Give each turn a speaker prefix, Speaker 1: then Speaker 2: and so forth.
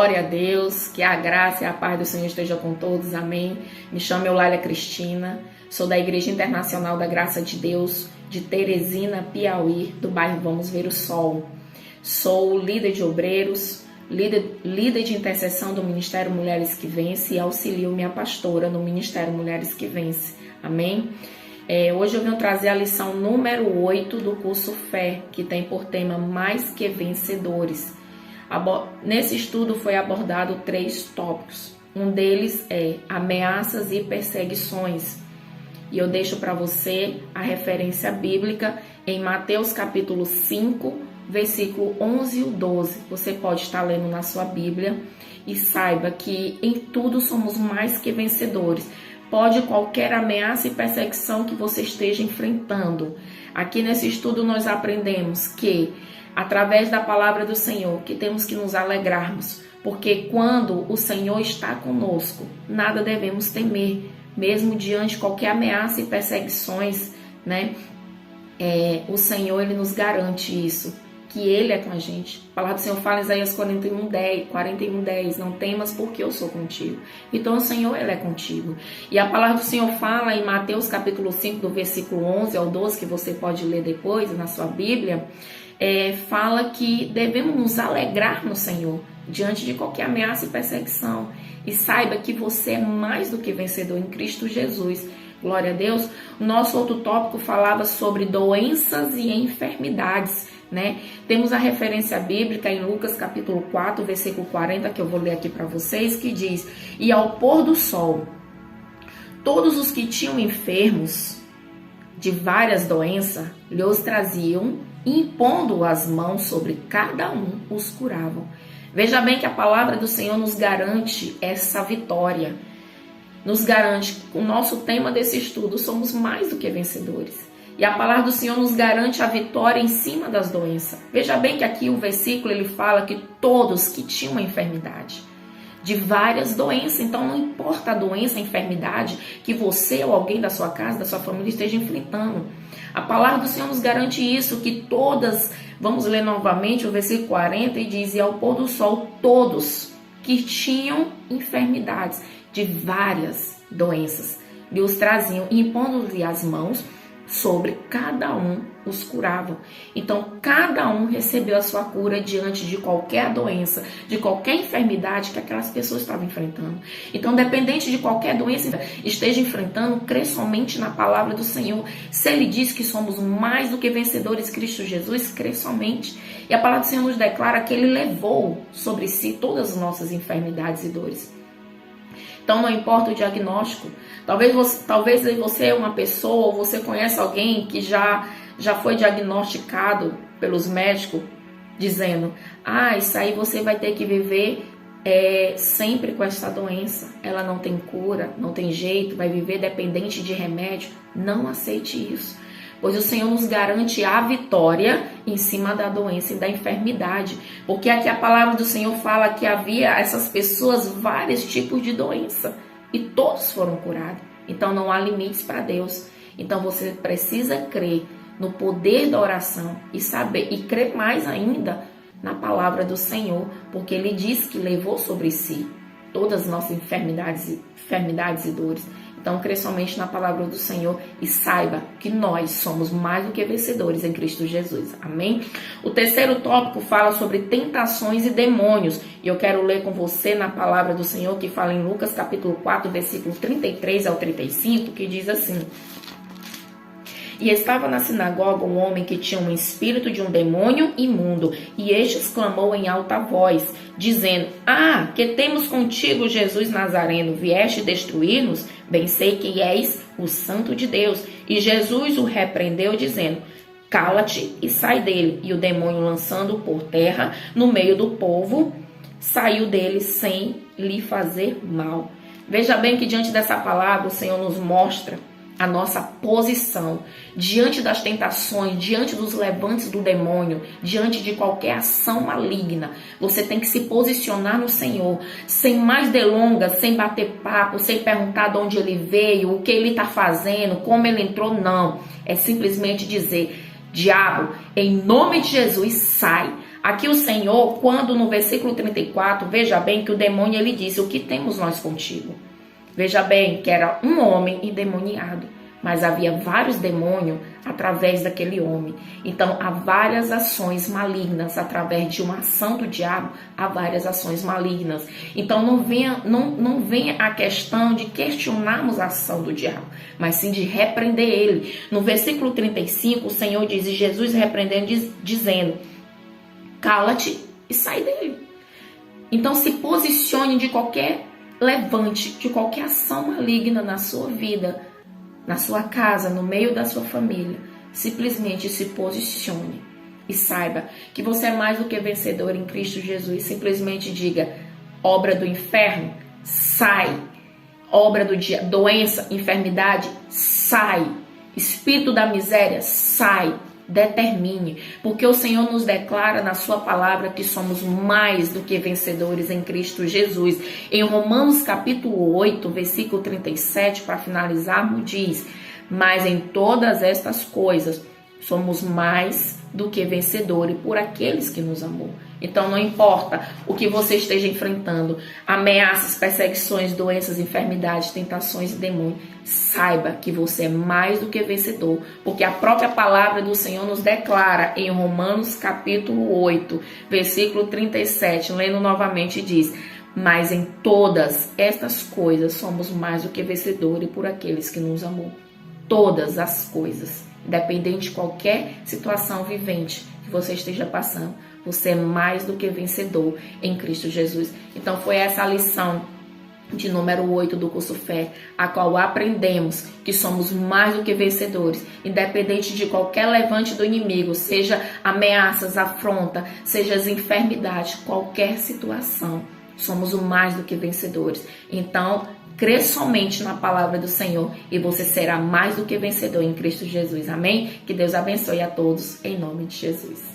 Speaker 1: Glória a Deus, que a graça e a paz do Senhor esteja com todos, amém. Me chamo Eulália Cristina, sou da Igreja Internacional da Graça de Deus, de Teresina, Piauí, do bairro Vamos Ver o Sol. Sou líder de obreiros, líder de intercessão do Ministério Mulheres que Vence e auxilio minha pastora no Ministério Mulheres que Vence, amém. Hoje eu venho trazer a lição número 8 do curso Fé, que tem por tema Mais que Vencedores. Nesse estudo foi abordado 3 tópicos. Um deles é ameaças e perseguições. E eu deixo para você a referência bíblica em Mateus capítulo 5, versículo 11 e 12. Você pode estar lendo na sua Bíblia e saiba que em tudo somos mais que vencedores. Pode qualquer ameaça e perseguição que você esteja enfrentando. Aqui nesse estudo nós aprendemos que através da palavra do Senhor, que temos que nos alegrarmos, porque quando o Senhor está conosco, nada devemos temer, mesmo diante de qualquer ameaça e perseguições, né? O Senhor, Ele nos garante isso, que Ele é com a gente. A palavra do Senhor fala em Isaías 41:10, não temas porque eu sou contigo. Então o Senhor, Ele é contigo. E a palavra do Senhor fala em Mateus capítulo 5, do versículo 11 ao 12, que você pode ler depois na sua Bíblia, fala que devemos nos alegrar no Senhor, diante de qualquer ameaça e perseguição. E saiba que você é mais do que vencedor em Cristo Jesus. Glória a Deus. O nosso outro tópico falava sobre doenças e enfermidades, né? Temos a referência bíblica em Lucas capítulo 4, versículo 40, que eu vou ler aqui para vocês, que diz: E ao pôr do sol, todos os que tinham enfermos de várias doenças, lhes traziam, e impondo as mãos sobre cada um, os curavam. Veja bem que a palavra do Senhor nos garante essa vitória. Nos garante, o nosso tema desse estudo, somos mais do que vencedores. E a palavra do Senhor nos garante a vitória em cima das doenças. Veja bem que aqui o versículo ele fala que todos que tinham uma enfermidade, de várias doenças, então não importa a doença, a enfermidade que você ou alguém da sua casa, da sua família esteja enfrentando. A palavra do Senhor nos garante isso, que todas, vamos ler novamente o versículo 40 e diz: E ao pôr do sol todos que tinham enfermidades de várias doenças, lhe os traziam, e impondo-lhe as mãos sobre cada um, os curavam. Então cada um recebeu a sua cura diante de qualquer doença, de qualquer enfermidade que aquelas pessoas estavam enfrentando. Então, dependente de qualquer doença esteja enfrentando, crê somente na palavra do Senhor. Se Ele diz que somos mais do que vencedores em Cristo Jesus, crê somente. E a palavra do Senhor nos declara que Ele levou sobre si todas as nossas enfermidades e dores. Então não importa o diagnóstico. Talvez você é uma pessoa, ou você conhece alguém que já foi diagnosticado pelos médicos, dizendo: isso aí você vai ter que viver sempre com essa doença. Ela não tem cura, não tem jeito, vai viver dependente de remédio. Não aceite isso. Pois o Senhor nos garante a vitória em cima da doença e da enfermidade. Porque aqui a palavra do Senhor fala que havia essas pessoas vários tipos de doença. E todos foram curados. Então não há limites para Deus. Então você precisa crer no poder da oração e saber, e crer mais ainda na palavra do Senhor. Porque Ele diz que levou sobre si todas as nossas enfermidades e dores. Então, crê somente na palavra do Senhor e saiba que nós somos mais do que vencedores em Cristo Jesus. Amém? O terceiro tópico fala sobre tentações e demônios. E eu quero ler com você na palavra do Senhor, que fala em Lucas capítulo 4, versículo 33 ao 35, que diz assim: E estava na sinagoga um homem que tinha um espírito de um demônio imundo, e este exclamou em alta voz, dizendo: que temos contigo, Jesus Nazareno? Vieste destruir-nos? Bem sei que és o Santo de Deus. E Jesus o repreendeu, dizendo: Cala-te e sai dele. E o demônio, lançando-o por terra no meio do povo, saiu dele sem lhe fazer mal. Veja bem que diante dessa palavra o Senhor nos mostra a nossa posição diante das tentações, diante dos levantes do demônio, diante de qualquer ação maligna. Você tem que se posicionar no Senhor, sem mais delongas, sem bater papo, sem perguntar de onde ele veio, o que ele está fazendo, como ele entrou. Não, é simplesmente dizer: diabo, em nome de Jesus, sai. Aqui o Senhor, quando no versículo 34, veja bem que o demônio ele disse: o que temos nós contigo? Veja bem que era um homem endemoniado, mas havia vários demônios através daquele homem. Então, há várias ações malignas através de uma ação do diabo, há várias ações malignas. Então, não venha a questão de questionarmos a ação do diabo, mas sim de repreender ele. No versículo 35, o Senhor diz, e Jesus repreendendo, dizendo: cala-te e sai dele. Então, se posicione de qualquer levante, de qualquer ação maligna na sua vida, na sua casa, no meio da sua família. Simplesmente se posicione e saiba que você é mais do que vencedor em Cristo Jesus. Simplesmente diga: obra do inferno, sai. Obra do dia, doença, enfermidade, sai. Espírito da miséria, sai. Determine, porque o Senhor nos declara na sua palavra que somos mais do que vencedores em Cristo Jesus. Em Romanos capítulo 8, versículo 37, para finalizarmos, diz: mas em todas estas coisas somos mais do que vencedores por aqueles que nos amou. Então não importa o que você esteja enfrentando, ameaças, perseguições, doenças, enfermidades, tentações e demônios, saiba que você é mais do que vencedor, porque a própria palavra do Senhor nos declara em Romanos capítulo 8, versículo 37, lendo novamente, diz: mas em todas estas coisas somos mais do que vencedores por aqueles que nos amou. Todas as coisas, independente de qualquer situação vivente que você esteja passando, você é mais do que vencedor em Cristo Jesus. Então foi essa a lição de número 8 do curso Fé, a qual aprendemos que somos mais do que vencedores, independente de qualquer levante do inimigo, seja ameaças, afronta, seja as enfermidades, qualquer situação, somos o mais do que vencedores. Então, crê somente na palavra do Senhor e você será mais do que vencedor em Cristo Jesus. Amém? Que Deus abençoe a todos em nome de Jesus.